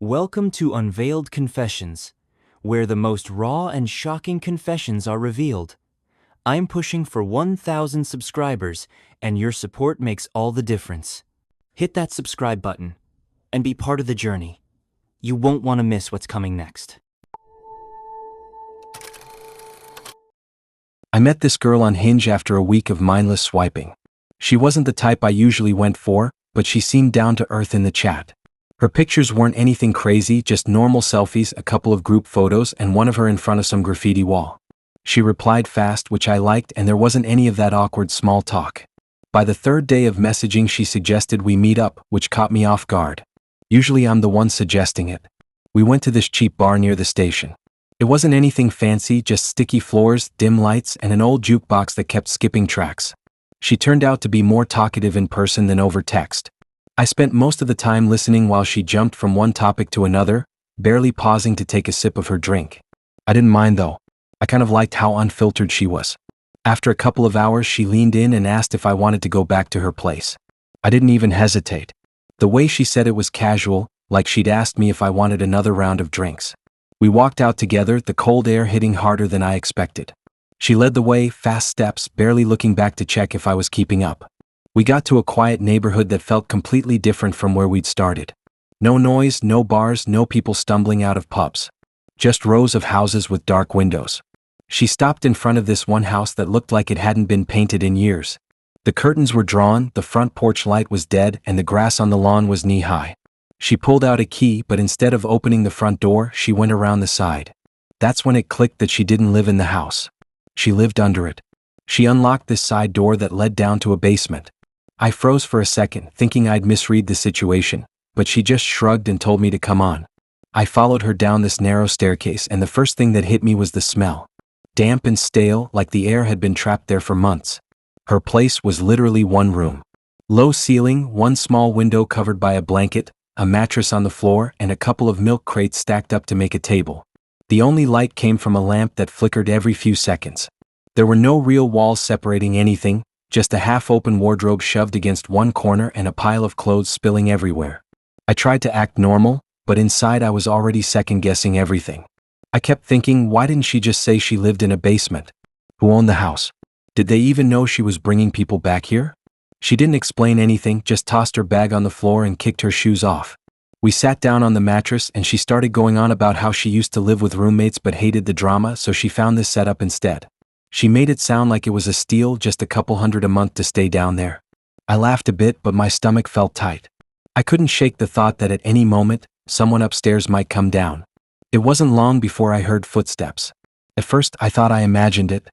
Welcome to Unveiled Confessions, where the most raw and shocking confessions are revealed. I'm pushing for 1,000 subscribers, and your support makes all the difference. Hit that subscribe button and be part of the journey. You won't want to miss what's coming next. I met this girl on Hinge after a week of mindless swiping. She wasn't the type I usually went for, but she seemed down to earth in the chat. Her pictures weren't anything crazy, just normal selfies, a couple of group photos, and one of her in front of some graffiti wall. She replied fast, which I liked, and there wasn't any of that awkward small talk. By the third day of messaging, she suggested we meet up, which caught me off guard. Usually I'm the one suggesting it. We went to this cheap bar near the station. It wasn't anything fancy, just sticky floors, dim lights, and an old jukebox that kept skipping tracks. She turned out to be more talkative in person than over text. I spent most of the time listening while she jumped from one topic to another, barely pausing to take a sip of her drink. I didn't mind though. I kind of liked how unfiltered she was. After a couple of hours, she leaned in and asked if I wanted to go back to her place. I didn't even hesitate. The way she said it was casual, like she'd asked me if I wanted another round of drinks. We walked out together, the cold air hitting harder than I expected. She led the way, fast steps, barely looking back to check if I was keeping up. We got to a quiet neighborhood that felt completely different from where we'd started. No noise, no bars, no people stumbling out of pubs. Just rows of houses with dark windows. She stopped in front of this one house that looked like it hadn't been painted in years. The curtains were drawn, the front porch light was dead, and the grass on the lawn was knee-high. She pulled out a key, but instead of opening the front door, she went around the side. That's when it clicked that she didn't live in the house. She lived under it. She unlocked this side door that led down to a basement. I froze for a second, thinking I'd misread the situation, but she just shrugged and told me to come on. I followed her down this narrow staircase, and the first thing that hit me was the smell. Damp and stale, like the air had been trapped there for months. Her place was literally one room. Low ceiling, one small window covered by a blanket, a mattress on the floor, and a couple of milk crates stacked up to make a table. The only light came from a lamp that flickered every few seconds. There were no real walls separating anything, just a half-open wardrobe shoved against one corner and a pile of clothes spilling everywhere. I tried to act normal, but inside I was already second-guessing everything. I kept thinking, why didn't she just say she lived in a basement? Who owned the house? Did they even know she was bringing people back here? She didn't explain anything, just tossed her bag on the floor and kicked her shoes off. We sat down on the mattress and she started going on about how she used to live with roommates but hated the drama, so she found this setup instead. She made it sound like it was a steal, just a couple $100 a month to stay down there. I laughed a bit, but my stomach felt tight. I couldn't shake the thought that at any moment, someone upstairs might come down. It wasn't long before I heard footsteps. At first, I thought I imagined it.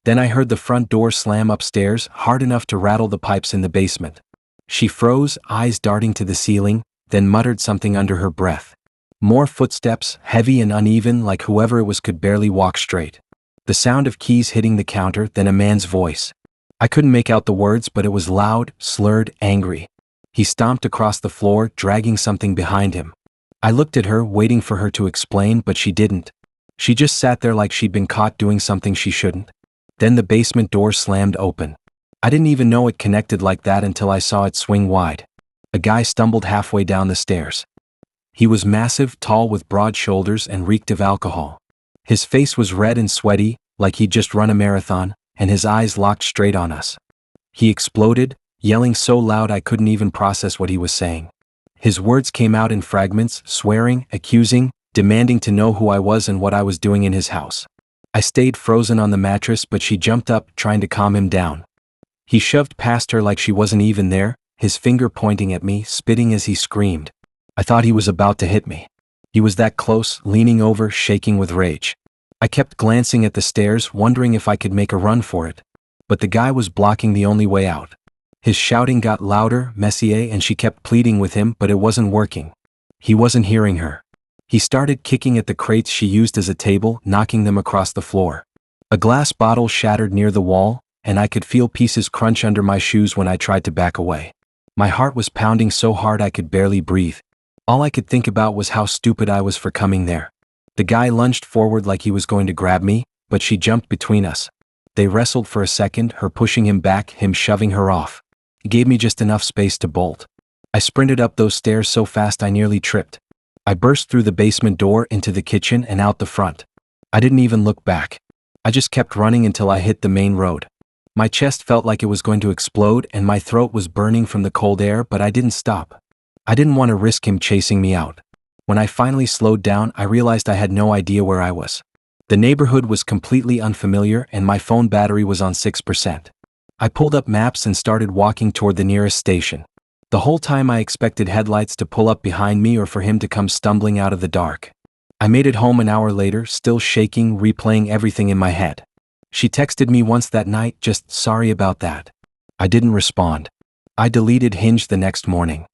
Then I heard the front door slam upstairs, hard enough to rattle the pipes in the basement. She froze, eyes darting to the ceiling, then muttered something under her breath. More footsteps, heavy and uneven, like whoever it was could barely walk straight. The sound of keys hitting the counter, then a man's voice. I couldn't make out the words, but it was loud, slurred, angry. He stomped across the floor, dragging something behind him. I looked at her, waiting for her to explain, but she didn't. She just sat there like she'd been caught doing something she shouldn't. Then the basement door slammed open. I didn't even know it connected like that until I saw it swing wide. A guy stumbled halfway down the stairs. He was massive, tall with broad shoulders and reeked of alcohol. His face was red and sweaty, like he'd just run a marathon, and his eyes locked straight on us. He exploded, yelling so loud I couldn't even process what he was saying. His words came out in fragments, swearing, accusing, demanding to know who I was and what I was doing in his house. I stayed frozen on the mattress, but she jumped up, trying to calm him down. He shoved past her like she wasn't even there, his finger pointing at me, spitting as he screamed. I thought he was about to hit me. He was that close, leaning over, shaking with rage. I kept glancing at the stairs, wondering if I could make a run for it. But the guy was blocking the only way out. His shouting got louder, Messier, and she kept pleading with him, but it wasn't working. He wasn't hearing her. He started kicking at the crates she used as a table, knocking them across the floor. A glass bottle shattered near the wall, and I could feel pieces crunch under my shoes when I tried to back away. My heart was pounding so hard I could barely breathe. All I could think about was how stupid I was for coming there. The guy lunged forward like he was going to grab me, but she jumped between us. They wrestled for a second, her pushing him back, him shoving her off. He gave me just enough space to bolt. I sprinted up those stairs so fast I nearly tripped. I burst through the basement door into the kitchen and out the front. I didn't even look back. I just kept running until I hit the main road. My chest felt like it was going to explode and my throat was burning from the cold air, but I didn't stop. I didn't want to risk him chasing me out. When I finally slowed down, I realized I had no idea where I was. The neighborhood was completely unfamiliar and my phone battery was on 6%. I pulled up maps and started walking toward the nearest station. The whole time I expected headlights to pull up behind me or for him to come stumbling out of the dark. I made it home an hour later, still shaking, replaying everything in my head. She texted me once that night, just sorry about that. I didn't respond. I deleted Hinge the next morning.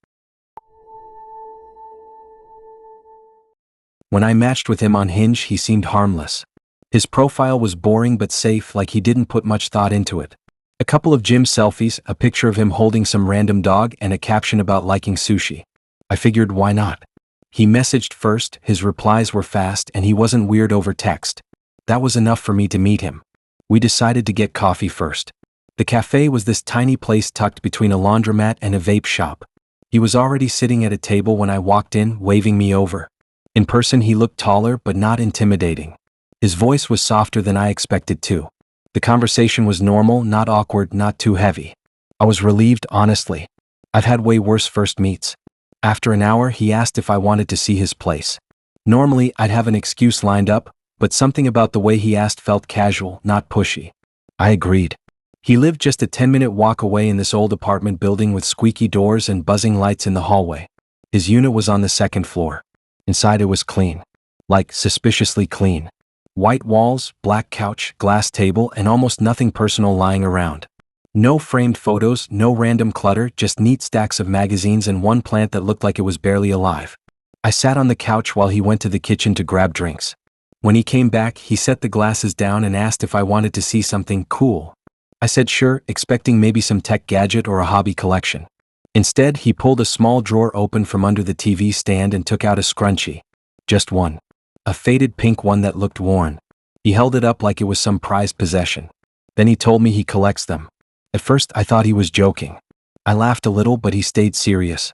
When I matched with him on Hinge, he seemed harmless. His profile was boring but safe, like he didn't put much thought into it. A couple of gym selfies, a picture of him holding some random dog, and a caption about liking sushi. I figured, why not? He messaged first, his replies were fast, and he wasn't weird over text. That was enough for me to meet him. We decided to get coffee first. The cafe was this tiny place tucked between a laundromat and a vape shop. He was already sitting at a table when I walked in, waving me over. In person, he looked taller but not intimidating. His voice was softer than I expected too. The conversation was normal, not awkward, not too heavy. I was relieved, honestly. I've had way worse first meets. After an hour, he asked if I wanted to see his place. Normally, I'd have an excuse lined up, but something about the way he asked felt casual, not pushy. I agreed. He lived just a 10-minute walk away in this old apartment building with squeaky doors and buzzing lights in the hallway. His unit was on the second floor. Inside it was clean. Like, suspiciously clean. White walls, black couch, glass table, and almost nothing personal lying around. No framed photos, no random clutter, just neat stacks of magazines and one plant that looked like it was barely alive. I sat on the couch while he went to the kitchen to grab drinks. When he came back, he set the glasses down and asked if I wanted to see something cool. I said sure, expecting maybe some tech gadget or a hobby collection. Instead, he pulled a small drawer open from under the TV stand and took out a scrunchie. Just one. A faded pink one that looked worn. He held it up like it was some prized possession. Then he told me he collects them. At first, I thought he was joking. I laughed a little, but he stayed serious.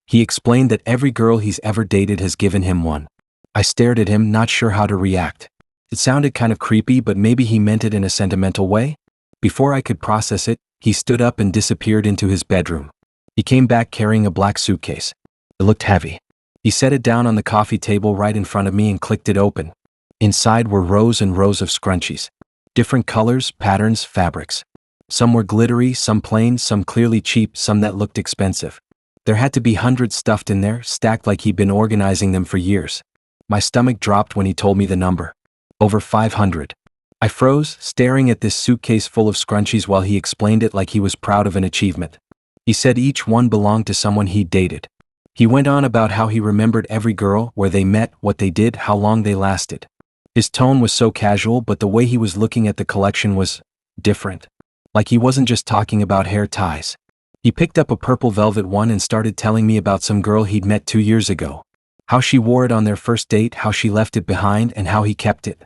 He explained that every girl he's ever dated has given him one. I stared at him, not sure how to react. It sounded kind of creepy, but maybe he meant it in a sentimental way? Before I could process it, he stood up and disappeared into his bedroom. He came back carrying a black suitcase. It looked heavy. He set it down on the coffee table right in front of me and clicked it open. Inside were rows and rows of scrunchies. Different colors, patterns, fabrics. Some were glittery, some plain, some clearly cheap, some that looked expensive. There had to be hundreds stuffed in there, stacked like he'd been organizing them for years. My stomach dropped when he told me the number. Over 500. I froze, staring at this suitcase full of scrunchies while he explained it like he was proud of an achievement. He said each one belonged to someone he'd dated. He went on about how he remembered every girl, where they met, what they did, how long they lasted. His tone was so casual, but the way he was looking at the collection was different. Like he wasn't just talking about hair ties. He picked up a purple velvet one and started telling me about some girl he'd met 2 years ago. How she wore it on their first date, how she left it behind, and how he kept it.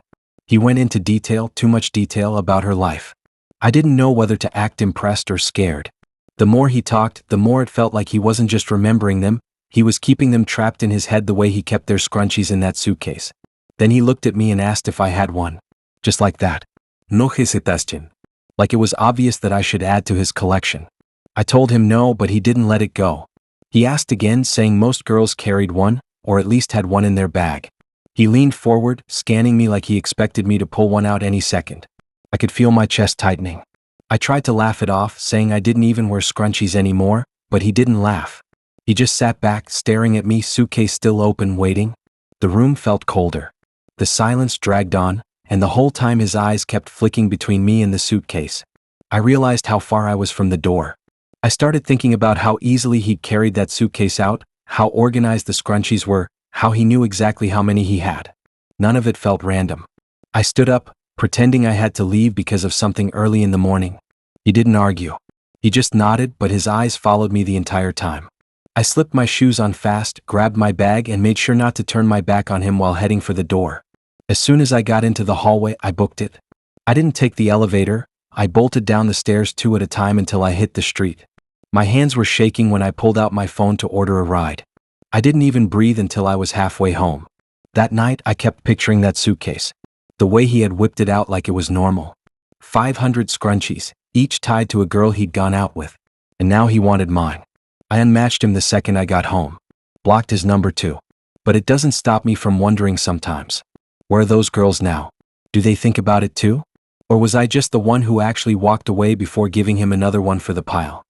He went into detail, too much detail, about her life. I didn't know whether to act impressed or scared. The more he talked, the more it felt like he wasn't just remembering them, he was keeping them trapped in his head the way he kept their scrunchies in that suitcase. Then he looked at me and asked if I had one. Just like that. No hesitation. Like it was obvious that I should add to his collection. I told him no, but he didn't let it go. He asked again, saying most girls carried one, or at least had one in their bag. He leaned forward, scanning me like he expected me to pull one out any second. I could feel my chest tightening. I tried to laugh it off, saying I didn't even wear scrunchies anymore, but he didn't laugh. He just sat back, staring at me, suitcase still open, waiting. The room felt colder. The silence dragged on, and the whole time his eyes kept flicking between me and the suitcase. I realized how far I was from the door. I started thinking about how easily he'd carried that suitcase out, how organized the scrunchies were, how he knew exactly how many he had. None of it felt random. I stood up, pretending I had to leave because of something early in the morning. He didn't argue. He just nodded, but his eyes followed me the entire time. I slipped my shoes on fast, grabbed my bag, and made sure not to turn my back on him while heading for the door. As soon as I got into the hallway, I booked it. I didn't take the elevator. I bolted down the stairs 2 at a time until I hit the street. My hands were shaking when I pulled out my phone to order a ride. I didn't even breathe until I was halfway home. That night, I kept picturing that suitcase. The way he had whipped it out like it was normal. 500 scrunchies, each tied to a girl he'd gone out with. And now he wanted mine. I unmatched him the second I got home. Blocked his number too. But it doesn't stop me from wondering sometimes. Where are those girls now? Do they think about it too? Or was I just the one who actually walked away before giving him another one for the pile?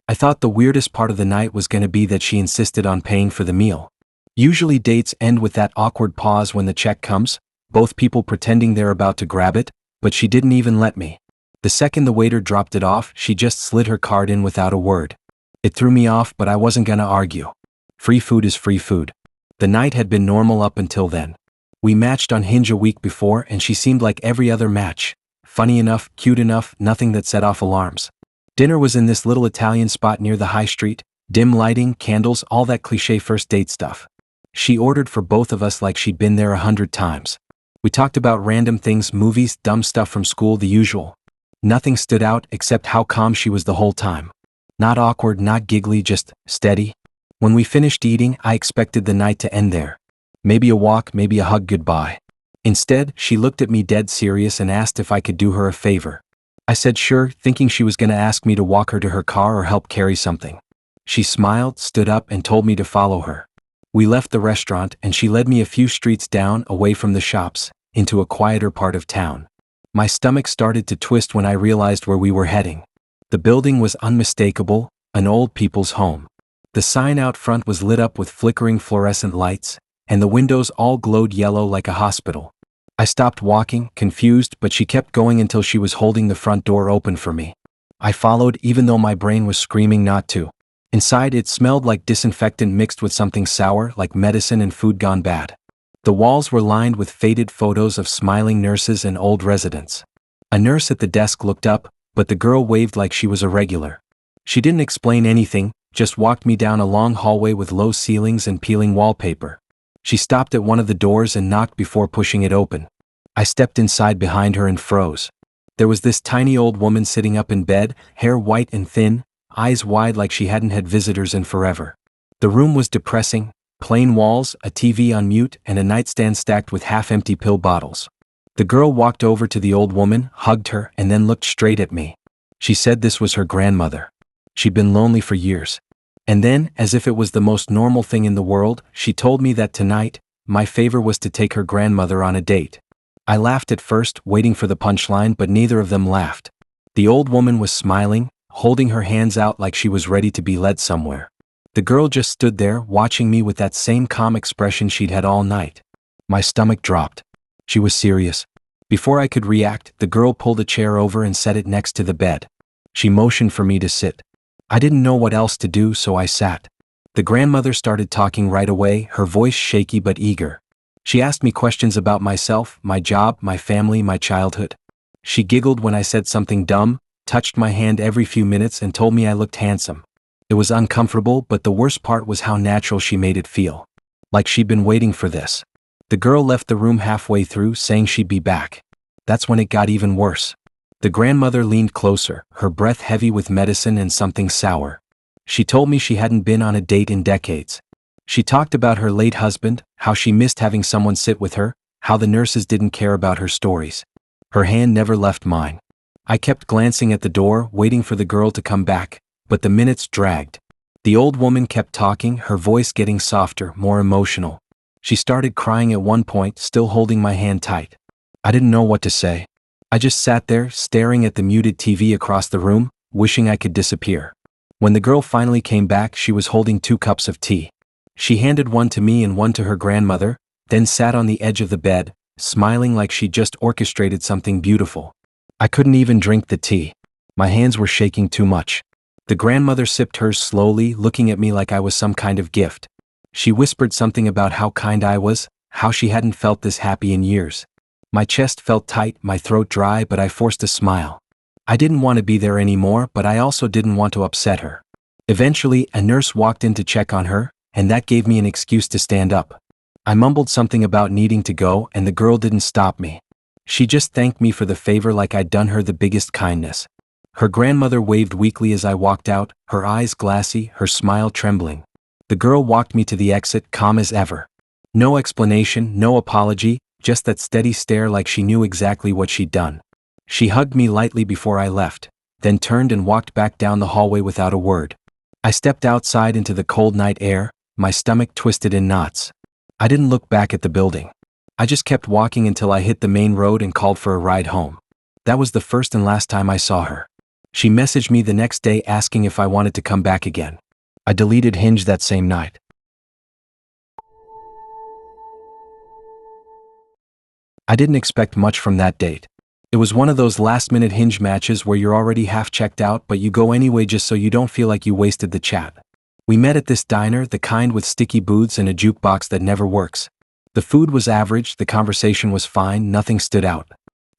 I thought the weirdest part of the night was going to be that she insisted on paying for the meal. Usually dates end with that awkward pause when the check comes, both people pretending they're about to grab it, but she didn't even let me. The second the waiter dropped it off, she just slid her card in without a word. It threw me off, but I wasn't gonna argue. Free food is free food. The night had been normal up until then. We matched on Hinge a week before and she seemed like every other match. Funny enough, cute enough, nothing that set off alarms. Dinner was in this little Italian spot near the high street, dim lighting, candles, all that cliché first date stuff. She ordered for both of us like she'd been there 100 times. We talked about random things, movies, dumb stuff from school, the usual. Nothing stood out except how calm she was the whole time. Not awkward, not giggly, just steady. When we finished eating, I expected the night to end there. Maybe a walk, maybe a hug goodbye. Instead, she looked at me dead serious and asked if I could do her a favor. I said sure, thinking she was gonna ask me to walk her to her car or help carry something. She smiled, stood up, and told me to follow her. We left the restaurant and she led me a few streets down, away from the shops, into a quieter part of town. My stomach started to twist when I realized where we were heading. The building was unmistakable, an old people's home. The sign out front was lit up with flickering fluorescent lights, and the windows all glowed yellow like a hospital. I stopped walking, confused, but she kept going until she was holding the front door open for me. I followed even though my brain was screaming not to. Inside, it smelled like disinfectant mixed with something sour, like medicine and food gone bad. The walls were lined with faded photos of smiling nurses and old residents. A nurse at the desk looked up, but the girl waved like she was a regular. She didn't explain anything, just walked me down a long hallway with low ceilings and peeling wallpaper. She stopped at one of the doors and knocked before pushing it open. I stepped inside behind her and froze. There was this tiny old woman sitting up in bed, hair white and thin, eyes wide like she hadn't had visitors in forever. The room was depressing, plain walls, a TV on mute, and a nightstand stacked with half-empty pill bottles. The girl walked over to the old woman, hugged her, and then looked straight at me. She said this was her grandmother. She'd been lonely for years. And then, as if it was the most normal thing in the world, she told me that tonight, my favor was to take her grandmother on a date. I laughed at first, waiting for the punchline, but neither of them laughed. The old woman was smiling, holding her hands out like she was ready to be led somewhere. The girl just stood there, watching me with that same calm expression she'd had all night. My stomach dropped. She was serious. Before I could react, the girl pulled a chair over and set it next to the bed. She motioned for me to sit. I didn't know what else to do, so I sat. The grandmother started talking right away, her voice shaky but eager. She asked me questions about myself, my job, my family, my childhood. She giggled when I said something dumb, touched my hand every few minutes, and told me I looked handsome. It was uncomfortable, but the worst part was how natural she made it feel. Like she'd been waiting for this. The girl left the room halfway through, saying she'd be back. That's when it got even worse. The grandmother leaned closer, her breath heavy with medicine and something sour. She told me she hadn't been on a date in decades. She talked about her late husband, how she missed having someone sit with her, how the nurses didn't care about her stories. Her hand never left mine. I kept glancing at the door, waiting for the girl to come back, but the minutes dragged. The old woman kept talking, her voice getting softer, more emotional. She started crying at one point, still holding my hand tight. I didn't know what to say. I just sat there, staring at the muted TV across the room, wishing I could disappear. When the girl finally came back, she was holding 2 cups of tea. She handed one to me and one to her grandmother, then sat on the edge of the bed, smiling like she'd just orchestrated something beautiful. I couldn't even drink the tea. My hands were shaking too much. The grandmother sipped hers slowly, looking at me like I was some kind of gift. She whispered something about how kind I was, how she hadn't felt this happy in years. My chest felt tight, my throat dry, but I forced a smile. I didn't want to be there anymore, but I also didn't want to upset her. Eventually, a nurse walked in to check on her, and that gave me an excuse to stand up. I mumbled something about needing to go, and the girl didn't stop me. She just thanked me for the favor like I'd done her the biggest kindness. Her grandmother waved weakly as I walked out, her eyes glassy, her smile trembling. The girl walked me to the exit, calm as ever. No explanation, no apology, just that steady stare like she knew exactly what she'd done. She hugged me lightly before I left, then turned and walked back down the hallway without a word. I stepped outside into the cold night air, my stomach twisted in knots. I didn't look back at the building. I just kept walking until I hit the main road and called for a ride home. That was the first and last time I saw her. She messaged me the next day asking if I wanted to come back again. I deleted Hinge that same night. I didn't expect much from that date. It was one of those last-minute Hinge matches where you're already half checked out but you go anyway just so you don't feel like you wasted the chat. We met at this diner, the kind with sticky booths and a jukebox that never works. The food was average, the conversation was fine, nothing stood out.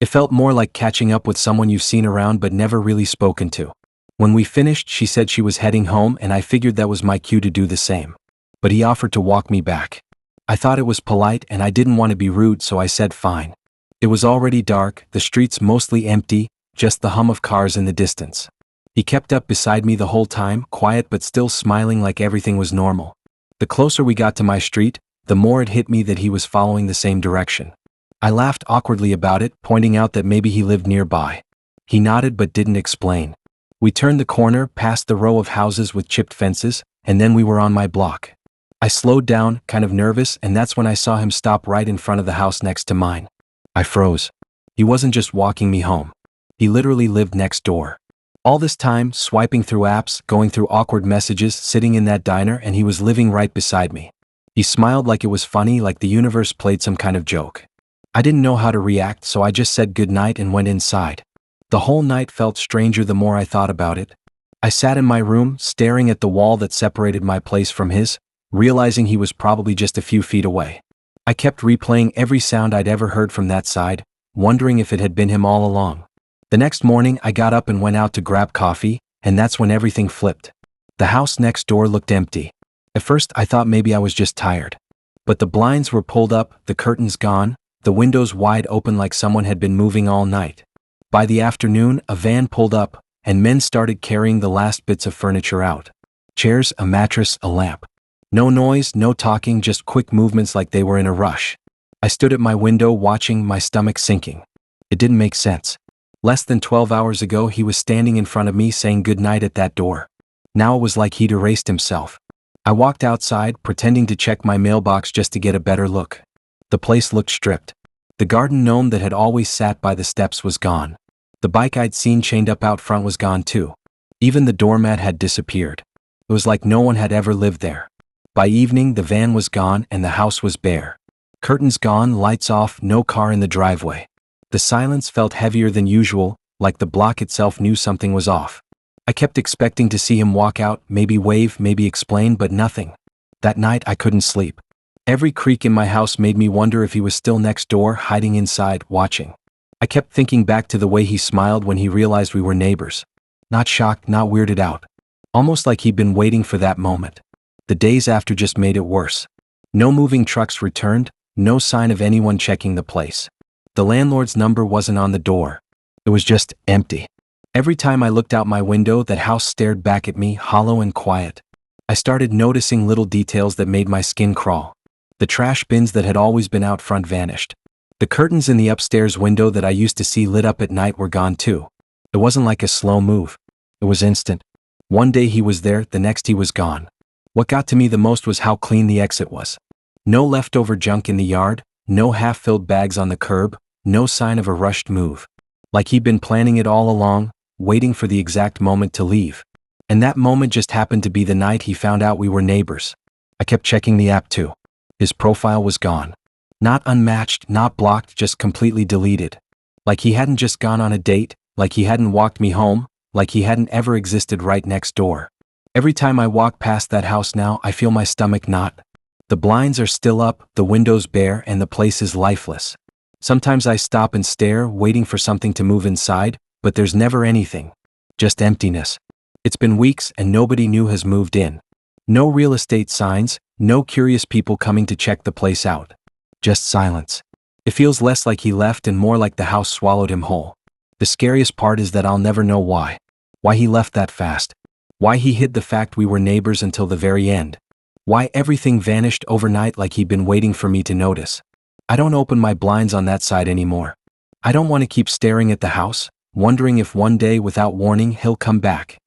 It felt more like catching up with someone you've seen around but never really spoken to. When we finished, she said she was heading home and I figured that was my cue to do the same. But he offered to walk me back. I thought it was polite and I didn't want to be rude, so I said fine. It was already dark, the streets mostly empty, just the hum of cars in the distance. He kept up beside me the whole time, quiet but still smiling like everything was normal. The closer we got to my street, the more it hit me that he was following the same direction. I laughed awkwardly about it, pointing out that maybe he lived nearby. He nodded but didn't explain. We turned the corner, past the row of houses with chipped fences, and then we were on my block. I slowed down, kind of nervous, and that's when I saw him stop right in front of the house next to mine. I froze. He wasn't just walking me home. He literally lived next door. All this time, swiping through apps, going through awkward messages, sitting in that diner, and he was living right beside me. He smiled like it was funny, like the universe played some kind of joke. I didn't know how to react, so I just said goodnight and went inside. The whole night felt stranger the more I thought about it. I sat in my room, staring at the wall that separated my place from his, realizing he was probably just a few feet away. I kept replaying every sound I'd ever heard from that side, wondering if it had been him all along. The next morning, I got up and went out to grab coffee, and that's when everything flipped. The house next door looked empty. At first, I thought maybe I was just tired. But the blinds were pulled up, the curtains gone, the windows wide open like someone had been moving all night. By the afternoon, a van pulled up, and men started carrying the last bits of furniture out. Chairs, a mattress, a lamp. No noise, no talking, just quick movements like they were in a rush. I stood at my window watching, my stomach sinking. It didn't make sense. Less than 12 hours ago, he was standing in front of me saying goodnight at that door. Now it was like he'd erased himself. I walked outside, pretending to check my mailbox just to get a better look. The place looked stripped. The garden gnome that had always sat by the steps was gone. The bike I'd seen chained up out front was gone too. Even the doormat had disappeared. It was like no one had ever lived there. By evening, the van was gone and the house was bare. Curtains gone, lights off, no car in the driveway. The silence felt heavier than usual, like the block itself knew something was off. I kept expecting to see him walk out, maybe wave, maybe explain, but nothing. That night, I couldn't sleep. Every creak in my house made me wonder if he was still next door, hiding inside, watching. I kept thinking back to the way he smiled when he realized we were neighbors. Not shocked, not weirded out. Almost like he'd been waiting for that moment. The days after just made it worse. No moving trucks returned, no sign of anyone checking the place. The landlord's number wasn't on the door. It was just empty. Every time I looked out my window, that house stared back at me, hollow and quiet. I started noticing little details that made my skin crawl. The trash bins that had always been out front vanished. The curtains in the upstairs window that I used to see lit up at night were gone too. It wasn't like a slow move. It was instant. One day he was there, the next he was gone. What got to me the most was how clean the exit was. No leftover junk in the yard, no half-filled bags on the curb, no sign of a rushed move. Like he'd been planning it all along, waiting for the exact moment to leave. And that moment just happened to be the night he found out we were neighbors. I kept checking the app too. His profile was gone. Not unmatched, not blocked, just completely deleted. Like he hadn't just gone on a date, like he hadn't walked me home, like he hadn't ever existed right next door. Every time I walk past that house now, I feel my stomach knot. The blinds are still up, the windows bare, and the place is lifeless. Sometimes I stop and stare, waiting for something to move inside, but there's never anything. Just emptiness. It's been weeks and nobody new has moved in. No real estate signs, no curious people coming to check the place out. Just silence. It feels less like he left and more like the house swallowed him whole. The scariest part is that I'll never know why. Why he left that fast. Why he hid the fact we were neighbors until the very end. Why everything vanished overnight like he'd been waiting for me to notice. I don't open my blinds on that side anymore. I don't want to keep staring at the house, wondering if one day without warning he'll come back.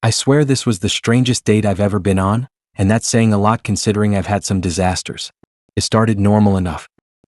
I swear this was the strangest date I've ever been on, and that's saying a lot considering I've had some disasters. It started normal enough.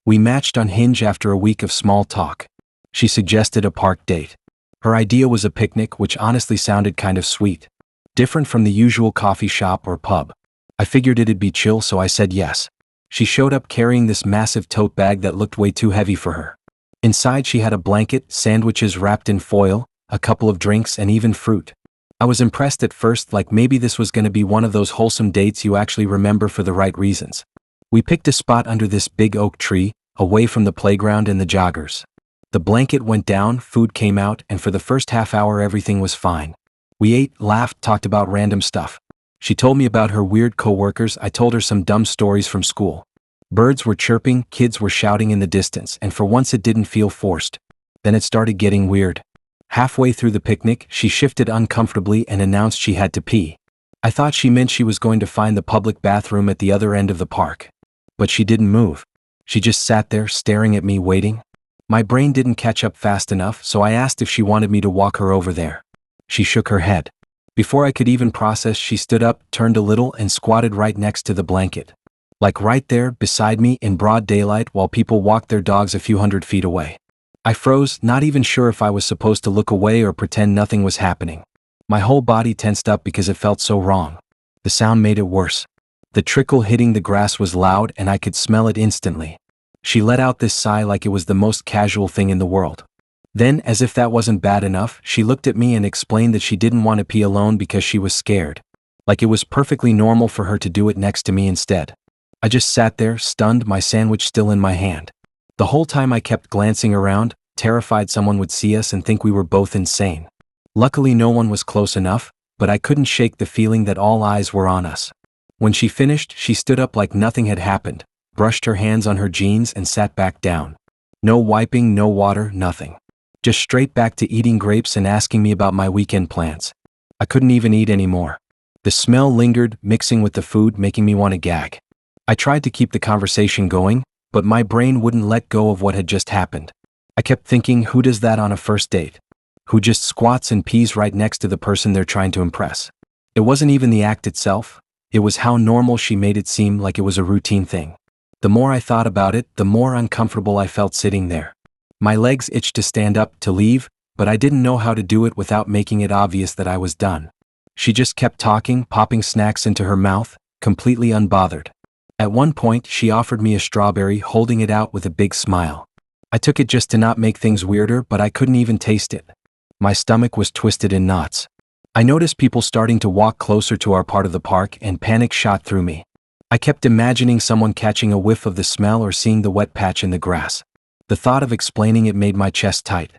We matched on Hinge after a week of small talk. She suggested a park date. Her idea was a picnic, which honestly sounded kind of sweet. Different from the usual coffee shop or pub. I figured it'd be chill, so I said yes. She showed up carrying this massive tote bag that looked way too heavy for her. Inside she had a blanket, sandwiches wrapped in foil, a couple of drinks, and even fruit. I was impressed at first, like maybe this was going to be one of those wholesome dates you actually remember for the right reasons. We picked a spot under this big oak tree, away from the playground and the joggers. The blanket went down, food came out, and for the first half hour everything was fine. We ate, laughed, talked about random stuff. She told me about her weird coworkers, I told her some dumb stories from school. Birds were chirping, kids were shouting in the distance, and for once it didn't feel forced. Then it started getting weird. Halfway through the picnic, she shifted uncomfortably and announced she had to pee. I thought she meant she was going to find the public bathroom at the other end of the park. But she didn't move. She just sat there staring at me, waiting. My brain didn't catch up fast enough, so I asked if she wanted me to walk her over there. She shook her head. Before I could even process, she stood up, turned a little, and squatted right next to the blanket. Like right there, beside me, in broad daylight, while people walked their dogs a few hundred feet away. I froze, not even sure if I was supposed to look away or pretend nothing was happening. My whole body tensed up because it felt so wrong. The sound made it worse. The trickle hitting the grass was loud, and I could smell it instantly. She let out this sigh like it was the most casual thing in the world. Then, as if that wasn't bad enough, she looked at me and explained that she didn't want to pee alone because she was scared. Like it was perfectly normal for her to do it next to me instead. I just sat there, stunned, my sandwich still in my hand. The whole time I kept glancing around, terrified someone would see us and think we were both insane. Luckily no one was close enough, but I couldn't shake the feeling that all eyes were on us. When she finished, she stood up like nothing had happened, brushed her hands on her jeans and sat back down. No wiping, no water, nothing. Just straight back to eating grapes and asking me about my weekend plans. I couldn't even eat anymore. The smell lingered, mixing with the food, making me want to gag. I tried to keep the conversation going, but my brain wouldn't let go of what had just happened. I kept thinking, who does that on a first date? Who just squats and pees right next to the person they're trying to impress? It wasn't even the act itself. It was how normal she made it seem, like it was a routine thing. The more I thought about it, the more uncomfortable I felt sitting there. My legs itched to stand up, to leave, but I didn't know how to do it without making it obvious that I was done. She just kept talking, popping snacks into her mouth, completely unbothered. At one point, she offered me a strawberry, holding it out with a big smile. I took it just to not make things weirder, but I couldn't even taste it. My stomach was twisted in knots. I noticed people starting to walk closer to our part of the park, and panic shot through me. I kept imagining someone catching a whiff of the smell or seeing the wet patch in the grass. The thought of explaining it made my chest tight.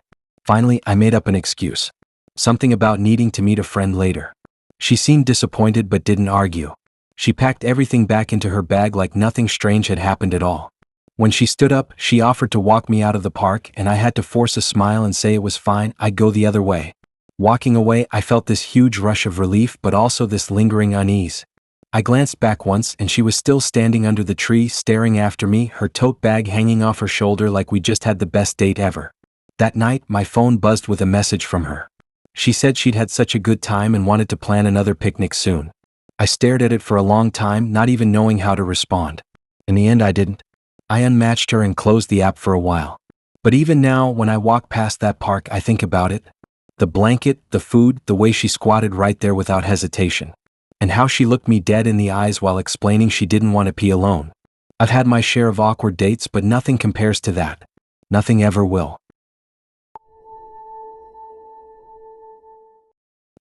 Finally, I made up an excuse. Something about needing to meet a friend later. She seemed disappointed but didn't argue. She packed everything back into her bag like nothing strange had happened at all. When she stood up, she offered to walk me out of the park, and I had to force a smile and say it was fine, I'd go the other way. Walking away, I felt this huge rush of relief but also this lingering unease. I glanced back once and she was still standing under the tree staring after me, her tote bag hanging off her shoulder like we just had the best date ever. That night, my phone buzzed with a message from her. She said she'd had such a good time and wanted to plan another picnic soon. I stared at it for a long time, not even knowing how to respond. In the end, I didn't. I unmatched her and closed the app for a while. But even now, when I walk past that park, I think about it. The blanket, the food, the way she squatted right there without hesitation. And how she looked me dead in the eyes while explaining she didn't want to pee alone. I've had my share of awkward dates, but nothing compares to that. Nothing ever will.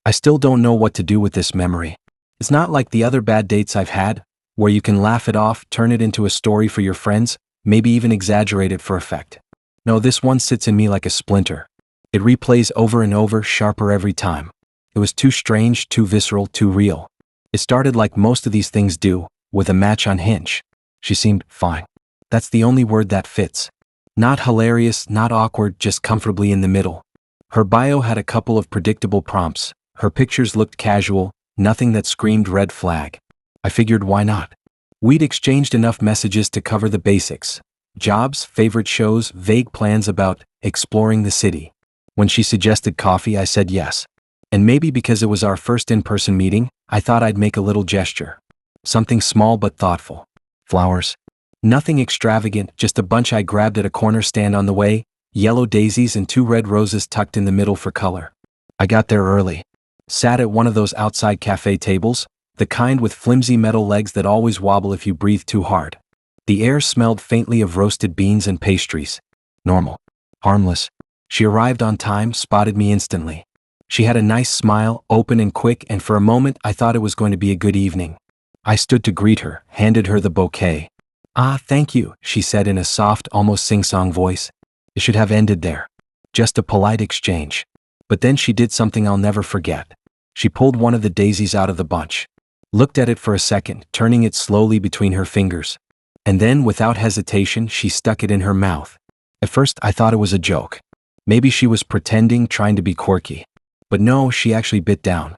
I still don't know what to do with this memory. It's not like the other bad dates I've had, where you can laugh it off, turn it into a story for your friends, maybe even exaggerate it for effect. No, this one sits in me like a splinter. It replays over and over, sharper every time. It was too strange, too visceral, too real. It started like most of these things do, with a match on Hinge. She seemed fine. That's the only word that fits. Not hilarious, not awkward, just comfortably in the middle. Her bio had a couple of predictable prompts. Her pictures looked casual, nothing that screamed red flag. I figured why not? We'd exchanged enough messages to cover the basics. Jobs, favorite shows, vague plans about exploring the city. When she suggested coffee, I said yes. And maybe because it was our first in-person meeting, I thought I'd make a little gesture. Something small but thoughtful. Flowers. Nothing extravagant, just a bunch I grabbed at a corner stand on the way, yellow daisies and 2 red roses tucked in the middle for color. I got there early. Sat at one of those outside cafe tables, the kind with flimsy metal legs that always wobble if you breathe too hard. The air smelled faintly of roasted beans and pastries. Normal. Harmless. She arrived on time, spotted me instantly. She had a nice smile, open and quick, and for a moment I thought it was going to be a good evening. I stood to greet her, handed her the bouquet. "Ah, thank you," she said in a soft, almost sing-song voice. It should have ended there. Just a polite exchange. But then she did something I'll never forget. She pulled one of the daisies out of the bunch. Looked at it for a second, turning it slowly between her fingers. And then, without hesitation, she stuck it in her mouth. At first, I thought it was a joke. Maybe she was pretending, trying to be quirky. But no, she actually bit down.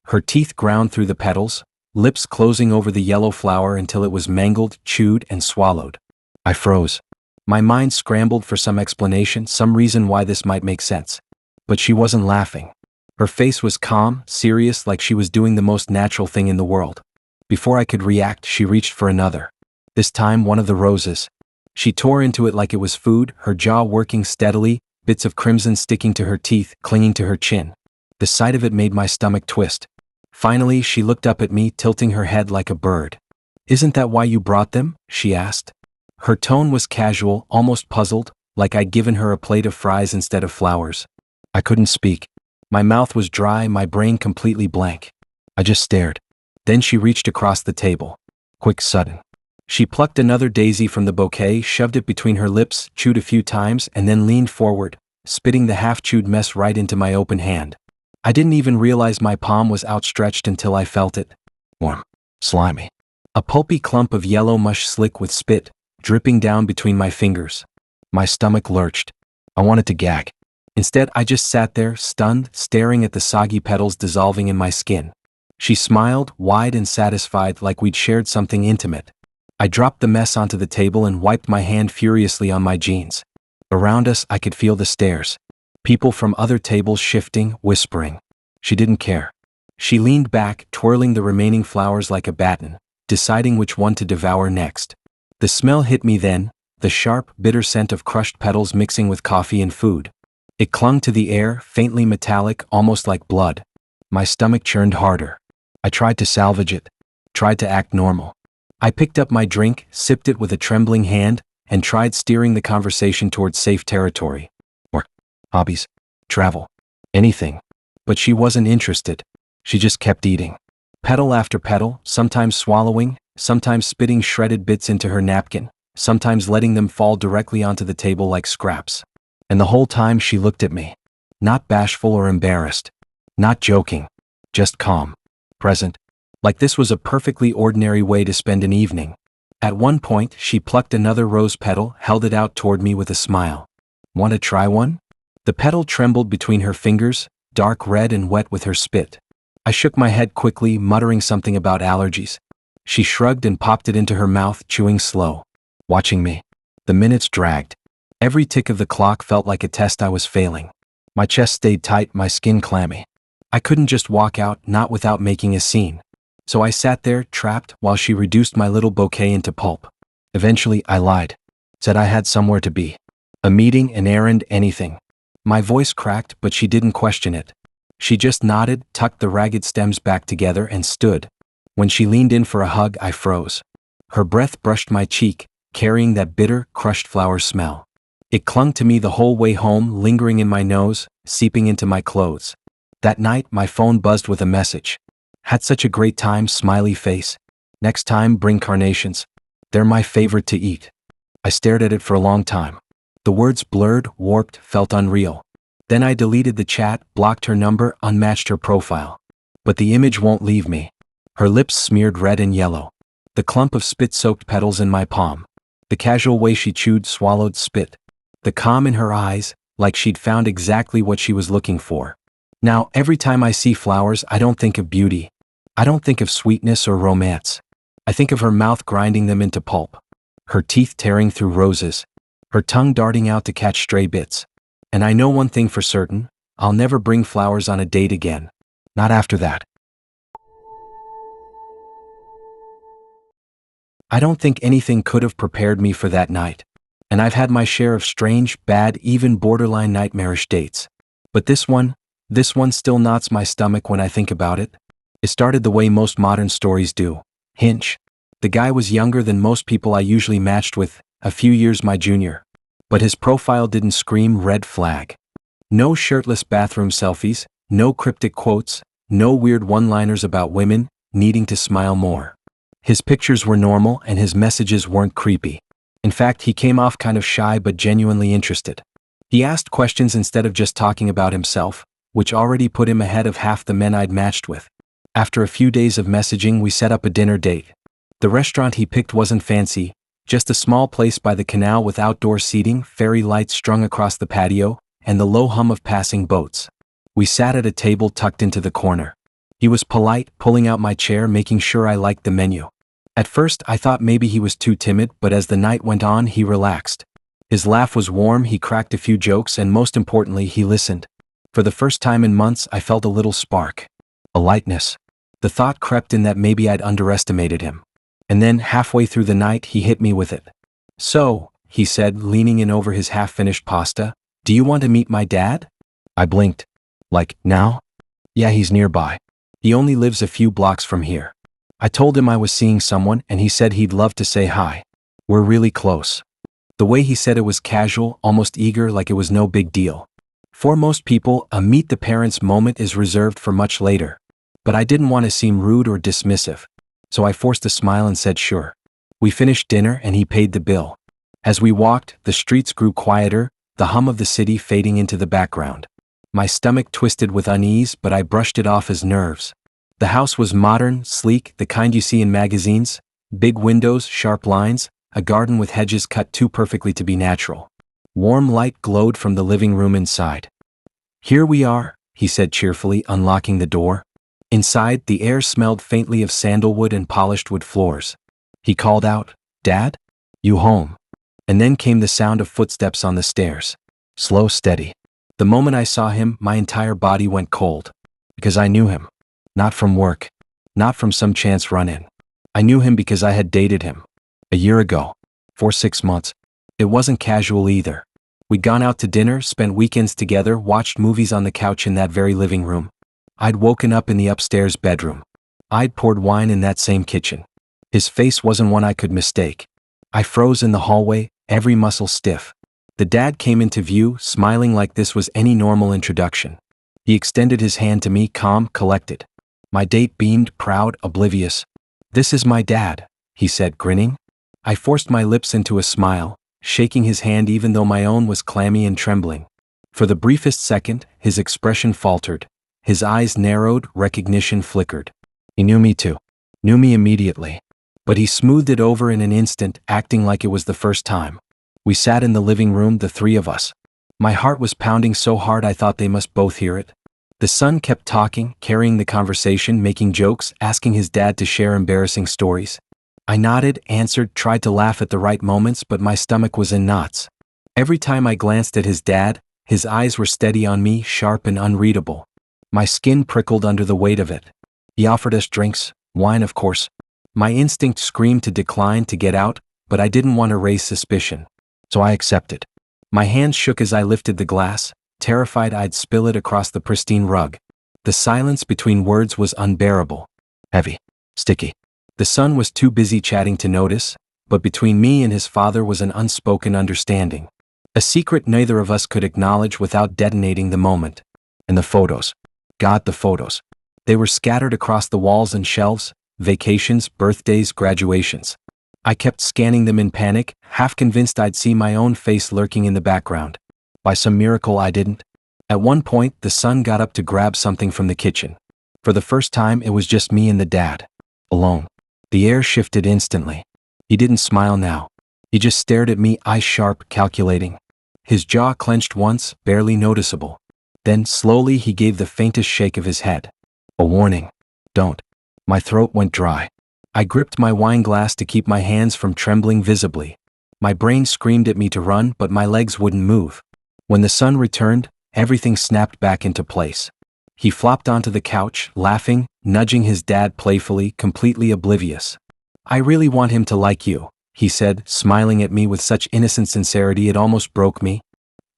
Her teeth ground through the petals, lips closing over the yellow flower until it was mangled, chewed, and swallowed. I froze. My mind scrambled for some explanation, some reason why this might make sense. But she wasn't laughing. Her face was calm, serious, like she was doing the most natural thing in the world. Before I could react, she reached for another. This time, one of the roses. She tore into it like it was food, her jaw working steadily, bits of crimson sticking to her teeth, clinging to her chin. The sight of it made my stomach twist. Finally, she looked up at me, tilting her head like a bird. "Isn't that why you brought them?" she asked. Her tone was casual, almost puzzled, like I'd given her a plate of fries instead of flowers. I couldn't speak. My mouth was dry, my brain completely blank. I just stared. Then she reached across the table. Quick, sudden. She plucked another daisy from the bouquet, shoved it between her lips, chewed a few times, and then leaned forward, spitting the half-chewed mess right into my open hand. I didn't even realize my palm was outstretched until I felt it. Warm. Slimy. A pulpy clump of yellow mush slick with spit, dripping down between my fingers. My stomach lurched. I wanted to gag. Instead, I just sat there, stunned, staring at the soggy petals dissolving in my skin. She smiled, wide and satisfied, like we'd shared something intimate. I dropped the mess onto the table and wiped my hand furiously on my jeans. Around us, I could feel the stares. People from other tables shifting, whispering. She didn't care. She leaned back, twirling the remaining flowers like a baton, deciding which one to devour next. The smell hit me then, the sharp, bitter scent of crushed petals mixing with coffee and food. It clung to the air, faintly metallic, almost like blood. My stomach churned harder. I tried to salvage it, tried to act normal. I picked up my drink, sipped it with a trembling hand, and tried steering the conversation towards safe territory. Or hobbies, travel, anything. But she wasn't interested. She just kept eating. Petal after petal, sometimes swallowing, sometimes spitting shredded bits into her napkin, sometimes letting them fall directly onto the table like scraps. And the whole time she looked at me. Not bashful or embarrassed. Not joking. Just calm. Present. Like this was a perfectly ordinary way to spend an evening. At one point, she plucked another rose petal, held it out toward me with a smile. "Want to try one?" The petal trembled between her fingers, dark red and wet with her spit. I shook my head quickly, muttering something about allergies. She shrugged and popped it into her mouth, chewing slow. Watching me. The minutes dragged. Every tick of the clock felt like a test I was failing. My chest stayed tight, my skin clammy. I couldn't just walk out, not without making a scene. So I sat there, trapped, while she reduced my little bouquet into pulp. Eventually, I lied. Said I had somewhere to be. A meeting, an errand, anything. My voice cracked, but she didn't question it. She just nodded, tucked the ragged stems back together, and stood. When she leaned in for a hug, I froze. Her breath brushed my cheek, carrying that bitter, crushed flower smell. It clung to me the whole way home, lingering in my nose, seeping into my clothes. That night, my phone buzzed with a message. "Had such a great time, smiley face. Next time, bring carnations. They're my favorite to eat." I stared at it for a long time. The words blurred, warped, felt unreal. Then I deleted the chat, blocked her number, unmatched her profile. But the image won't leave me. Her lips smeared red and yellow. The clump of spit-soaked petals in my palm. The casual way she chewed, swallowed, spit. the calm in her eyes, like she'd found exactly what she was looking for. Now, every time I see flowers, I don't think of beauty. I don't think of sweetness or romance. I think of her mouth grinding them into pulp, her teeth tearing through roses, her tongue darting out to catch stray bits. And I know one thing for certain, I'll never bring flowers on a date again. Not after that. I don't think anything could have prepared me for that night. And I've had my share of strange, bad, even borderline nightmarish dates. But this one still knots my stomach when I think about it. It started the way most modern stories do. Hinge. The guy was younger than most people I usually matched with, a few years my junior. But his profile didn't scream red flag. No shirtless bathroom selfies, no cryptic quotes, no weird one-liners about women needing to smile more. His pictures were normal and his messages weren't creepy. In fact, he came off kind of shy but genuinely interested. He asked questions instead of just talking about himself, which already put him ahead of half the men I'd matched with. After a few days of messaging, we set up a dinner date. The restaurant he picked wasn't fancy, just a small place by the canal with outdoor seating, fairy lights strung across the patio, and the low hum of passing boats. We sat at a table tucked into the corner. He was polite, pulling out my chair, making sure I liked the menu. At first, I thought maybe he was too timid, but as the night went on, he relaxed. His laugh was warm, he cracked a few jokes, and most importantly, he listened. For the first time in months, I felt a little spark. A lightness. The thought crept in that maybe I'd underestimated him. And then, halfway through the night, he hit me with it. "So," he said, leaning in over his half-finished pasta, "do you want to meet my dad?" I blinked. "Like, now?" "Yeah, he's nearby. He only lives a few blocks from here." I told him I was seeing someone, and he said he'd love to say hi. "We're really close." The way he said it was casual, almost eager, like it was no big deal. For most people, a meet the parents moment is reserved for much later. But I didn't want to seem rude or dismissive. So I forced a smile and said sure. We finished dinner and he paid the bill. As we walked, the streets grew quieter, the hum of the city fading into the background. My stomach twisted with unease, but I brushed it off as nerves. The house was modern, sleek, the kind you see in magazines. Big windows, sharp lines, a garden with hedges cut too perfectly to be natural. Warm light glowed from the living room inside. "Here we are," he said cheerfully, unlocking the door. Inside, the air smelled faintly of sandalwood and polished wood floors. He called out, "Dad? You home?" And then came the sound of footsteps on the stairs. Slow, steady. The moment I saw him, my entire body went cold. Because I knew him. Not from work. Not from some chance run-in. I knew him because I had dated him. A year ago. For 6 months. It wasn't casual either. We'd gone out to dinner, spent weekends together, watched movies on the couch in that very living room. I'd woken up in the upstairs bedroom. I'd poured wine in that same kitchen. His face wasn't one I could mistake. I froze in the hallway, every muscle stiff. The dad came into view, smiling like this was any normal introduction. He extended his hand to me, calm, collected. My date beamed, proud, oblivious. "This is my dad," he said, grinning. I forced my lips into a smile, shaking his hand even though my own was clammy and trembling. For the briefest second, his expression faltered. His eyes narrowed, recognition flickered. He knew me too. Knew me immediately. But he smoothed it over in an instant, acting like it was the first time. We sat in the living room, the three of us. My heart was pounding so hard I thought they must both hear it. The son kept talking, carrying the conversation, making jokes, asking his dad to share embarrassing stories. I nodded, answered, tried to laugh at the right moments, but my stomach was in knots. Every time I glanced at his dad, his eyes were steady on me, sharp and unreadable. My skin prickled under the weight of it. He offered us drinks, wine of course. My instinct screamed to decline, to get out, but I didn't want to raise suspicion. So I accepted. My hands shook as I lifted the glass, terrified I'd spill it across the pristine rug. The silence between words was unbearable. Heavy. Sticky. The son was too busy chatting to notice, but between me and his father was an unspoken understanding. A secret neither of us could acknowledge without detonating the moment. And the photos. God, the photos. They were scattered across the walls and shelves, vacations, birthdays, graduations. I kept scanning them in panic, half convinced I'd see my own face lurking in the background. By some miracle I didn't. At one point, the son got up to grab something from the kitchen. For the first time, it was just me and the dad. Alone. The air shifted instantly. He didn't smile now. He just stared at me, eyes sharp, calculating. His jaw clenched once, barely noticeable. Then, slowly, he gave the faintest shake of his head. A warning. Don't. My throat went dry. I gripped my wine glass to keep my hands from trembling visibly. My brain screamed at me to run, but my legs wouldn't move. When the sun returned, everything snapped back into place. He flopped onto the couch, laughing, nudging his dad playfully, completely oblivious. I really want him to like you, he said, smiling at me with such innocent sincerity it almost broke me.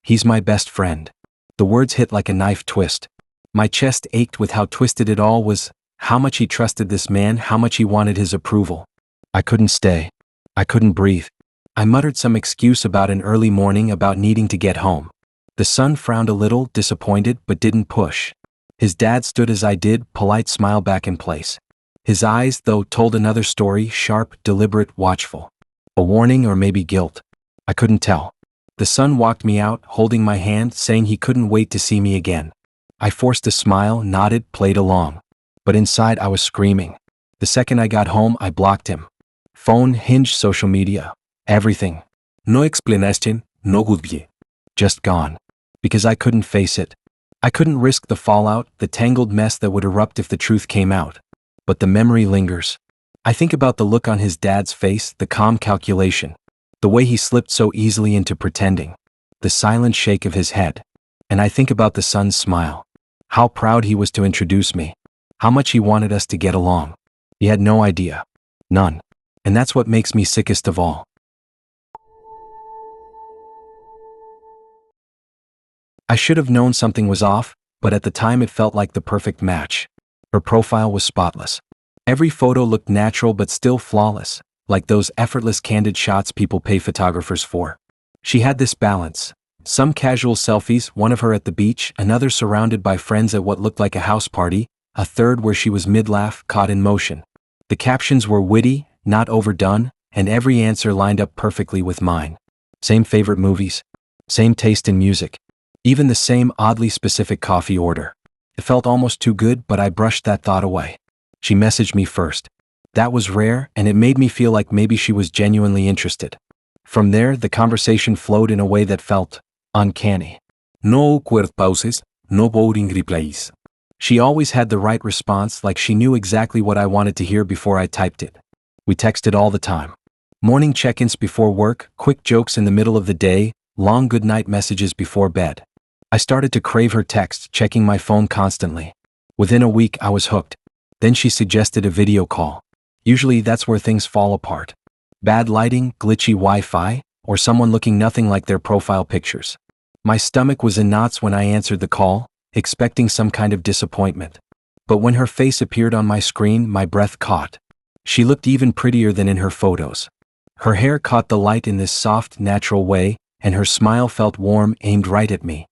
He's my best friend. The words hit like a knife twist. My chest ached with how twisted it all was, how much he trusted this man, how much he wanted his approval. I couldn't stay. I couldn't breathe. I muttered some excuse about an early morning, about needing to get home. The son frowned a little, disappointed, but didn't push. His dad stood as I did, polite smile back in place. His eyes, though, told another story, sharp, deliberate, watchful. A warning or maybe guilt. I couldn't tell. The son walked me out, holding my hand, saying he couldn't wait to see me again. I forced a smile, nodded, played along. But inside I was screaming. The second I got home, I blocked him. Phone, Hinge, social media. Everything. No explanation, no goodbye. Just gone. Because I couldn't face it. I couldn't risk the fallout, the tangled mess that would erupt if the truth came out. But the memory lingers. I think about the look on his dad's face, the calm calculation. The way he slipped so easily into pretending. The silent shake of his head. And I think about the son's smile. How proud he was to introduce me. How much he wanted us to get along. He had no idea. None. And that's what makes me sickest of all. I should have known something was off, but at the time it felt like the perfect match. Her profile was spotless. Every photo looked natural but still flawless, like those effortless candid shots people pay photographers for. She had this balance. Some casual selfies, one of her at the beach, another surrounded by friends at what looked like a house party, a third where she was mid-laugh, caught in motion. The captions were witty, not overdone, and every answer lined up perfectly with mine. Same favorite movies. Same taste in music. Even the same oddly specific coffee order. It felt almost too good, but I brushed that thought away. She messaged me first. That was rare, and it made me feel like maybe she was genuinely interested. From there, the conversation flowed in a way that felt uncanny. No awkward pauses, no boring replies. She always had the right response, like she knew exactly what I wanted to hear before I typed it. We texted all the time. Morning check-ins before work, quick jokes in the middle of the day, long goodnight messages before bed. I started to crave her texts, checking my phone constantly. Within a week, I was hooked. Then she suggested a video call. Usually that's where things fall apart. Bad lighting, glitchy Wi-Fi, or someone looking nothing like their profile pictures. My stomach was in knots when I answered the call, expecting some kind of disappointment. But when her face appeared on my screen, my breath caught. She looked even prettier than in her photos. Her hair caught the light in this soft, natural way, and her smile felt warm, aimed right at me.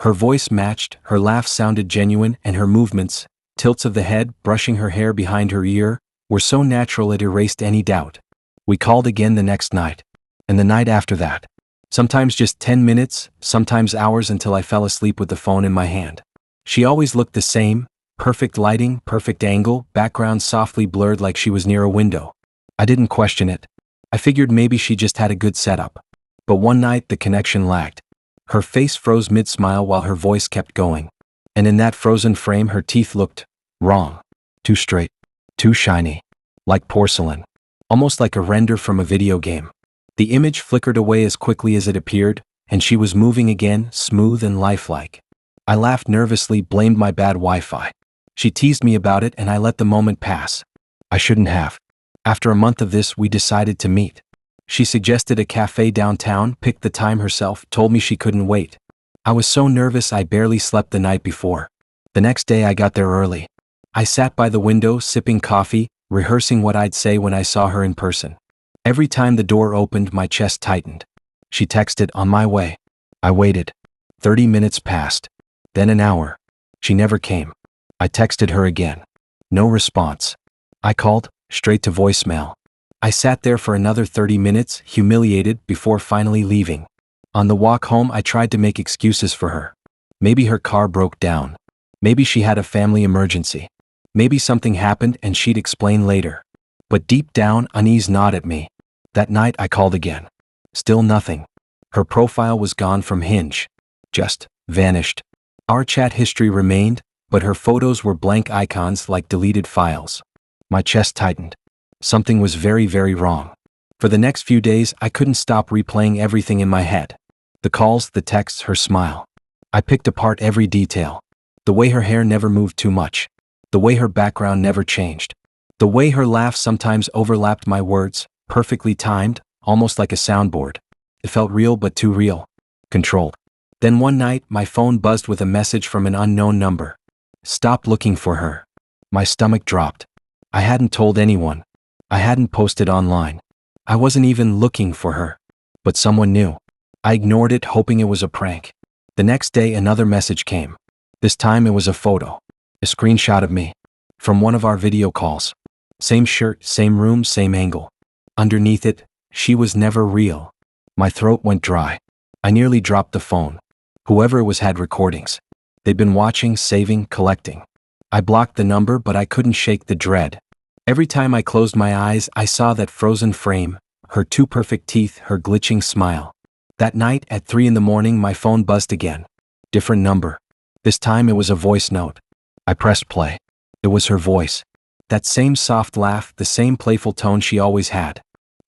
Her voice matched, her laugh sounded genuine, and her movements, tilts of the head, brushing her hair behind her ear, were so natural it erased any doubt. We called again the next night. And the night after that. Sometimes just 10 minutes, sometimes hours until I fell asleep with the phone in my hand. She always looked the same, perfect lighting, perfect angle, background softly blurred like she was near a window. I didn't question it. I figured maybe she just had a good setup. But one night the connection lagged. Her face froze mid-smile while her voice kept going. And in that frozen frame her teeth looked wrong. Too straight. Too shiny. Like porcelain. Almost like a render from a video game. The image flickered away as quickly as it appeared, and she was moving again, smooth and lifelike. I laughed nervously, blamed my bad Wi-Fi. She teased me about it and I let the moment pass. I shouldn't have. After a month of this, we decided to meet. She suggested a cafe downtown, picked the time herself, told me she couldn't wait. I was so nervous I barely slept the night before. The next day I got there early. I sat by the window, sipping coffee, rehearsing what I'd say when I saw her in person. Every time the door opened, my chest tightened. She texted, "On my way." I waited. 30 minutes passed. Then an hour. She never came. I texted her again. No response. I called, straight to voicemail. I sat there for another 30 minutes, humiliated, before finally leaving. On the walk home, I tried to make excuses for her. Maybe her car broke down. Maybe she had a family emergency. Maybe something happened and she'd explain later. But deep down, unease gnawed at me. That night I called again. Still nothing. Her profile was gone from Hinge. Just vanished. Our chat history remained, but her photos were blank icons like deleted files. My chest tightened. Something was very, very wrong. For the next few days, I couldn't stop replaying everything in my head. The calls, the texts, her smile. I picked apart every detail. The way her hair never moved too much. The way her background never changed. The way her laugh sometimes overlapped my words, perfectly timed, almost like a soundboard. It felt real but too real. Controlled. Then one night, my phone buzzed with a message from an unknown number. Stop looking for her. My stomach dropped. I hadn't told anyone. I hadn't posted online. I wasn't even looking for her. But someone knew. I ignored it, hoping it was a prank. The next day, another message came. This time it was a photo. A screenshot of me. From one of our video calls. Same shirt, same room, same angle. Underneath it, she was never real. My throat went dry. I nearly dropped the phone. Whoever it was had recordings. They'd been watching, saving, collecting. I blocked the number, but I couldn't shake the dread. Every time I closed my eyes, I saw that frozen frame, her too perfect teeth, her glitching smile. That night, at 3 in the morning, my phone buzzed again. Different number. This time it was a voice note. I pressed play. It was her voice. That same soft laugh, the same playful tone she always had.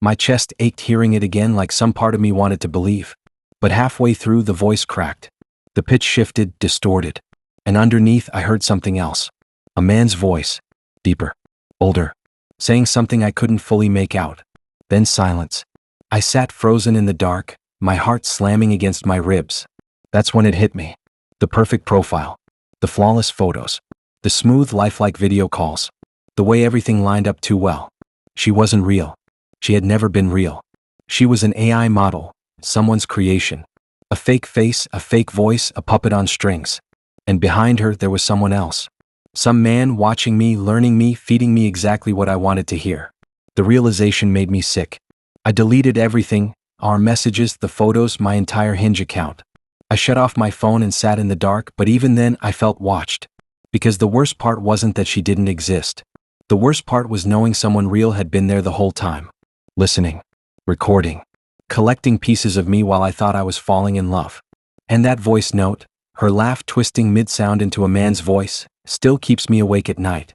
My chest ached hearing it again, like some part of me wanted to believe. But halfway through, the voice cracked. The pitch shifted, distorted. And underneath, I heard something else. A man's voice. Deeper. Older. Saying something I couldn't fully make out. Then silence. I sat frozen in the dark, my heart slamming against my ribs. That's when it hit me. The perfect profile. The flawless photos. The smooth, lifelike video calls. The way everything lined up too well. She wasn't real. She had never been real. She was an AI model, someone's creation. A fake face, a fake voice, a puppet on strings. And behind her, there was someone else. Some man watching me, learning me, feeding me exactly what I wanted to hear. The realization made me sick. I deleted everything, our messages, the photos, my entire Hinge account. I shut off my phone and sat in the dark, but even then I felt watched. Because the worst part wasn't that she didn't exist. The worst part was knowing someone real had been there the whole time. Listening. Recording. Collecting pieces of me while I thought I was falling in love. And that voice note, her laugh twisting mid-sound into a man's voice, still keeps me awake at night.